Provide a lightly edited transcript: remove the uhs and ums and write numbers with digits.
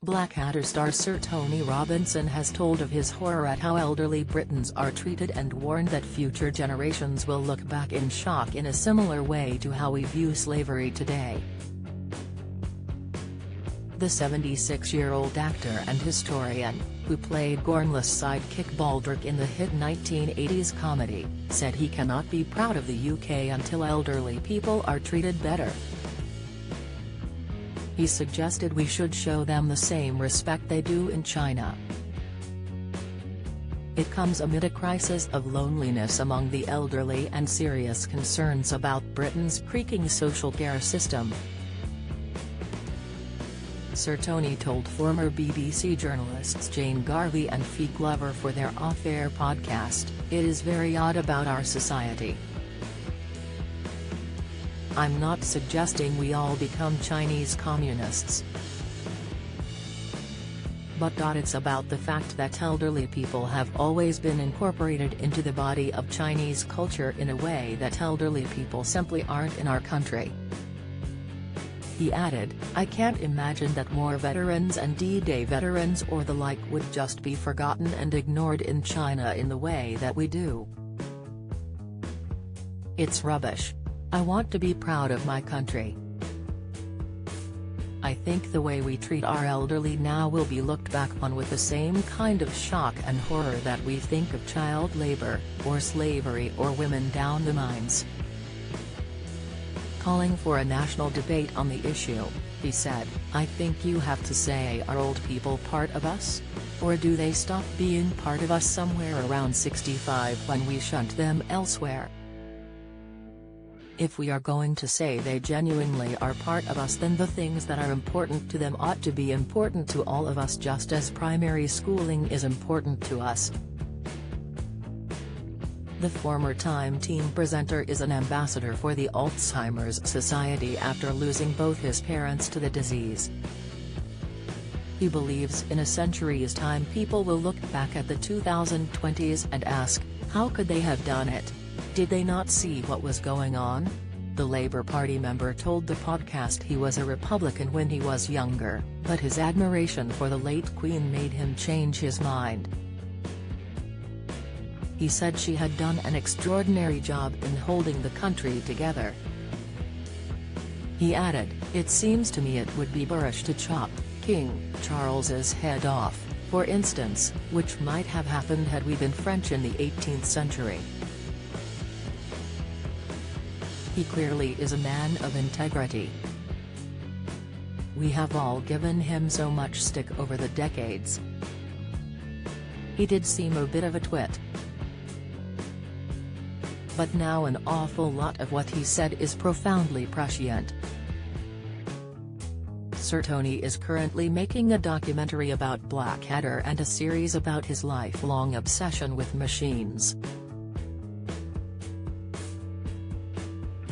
Blackadder star Sir Tony Robinson has told of his horror at how elderly Britons are treated and warned that future generations will look back in shock in a similar way to how we view slavery today. The 76-year-old actor and historian, who played Gormless sidekick Baldric in the hit 1980s comedy, said he cannot be proud of the UK until elderly people are treated better. He suggested we should show them the same respect they do in China. It comes amid a crisis of loneliness among the elderly and serious concerns about Britain's creaking social care system. Sir Tony told former BBC journalists Jane Garvey and Fee Glover for their Off-Air podcast, "It is very odd about our society. I'm not suggesting we all become Chinese communists. But it's about the fact that elderly people have always been incorporated into the body of Chinese culture in a way that elderly people simply aren't in our country." He added, "I can't imagine that more veterans and D-Day veterans or the like would just be forgotten and ignored in China in the way that we do. It's rubbish. I want to be proud of my country. I think the way we treat our elderly now will be looked back on with the same kind of shock and horror that we think of child labor, or slavery or women down the mines." Calling for a national debate on the issue, he said, "I think you have to say, are old people part of us? Or do they stop being part of us somewhere around 65 when we shunt them elsewhere? If we are going to say they genuinely are part of us, then the things that are important to them ought to be important to all of us, just as primary schooling is important to us." The former Time Team presenter is an ambassador for the Alzheimer's Society after losing both his parents to the disease. He believes in a century's time people will look back at the 2020s and ask, how could they have done it? Did they not see what was going on? The Labour Party member told the podcast he was a Republican when he was younger, but his admiration for the late Queen made him change his mind. He said she had done an extraordinary job in holding the country together. He added, "It seems to me it would be boorish to chop King Charles's head off, for instance, which might have happened had we been French in the 18th century. He clearly is a man of integrity. We have all given him so much stick over the decades. He did seem a bit of a twit. But now an awful lot of what he said is profoundly prescient." Sir Tony is currently making a documentary about Blackadder and a series about his lifelong obsession with machines.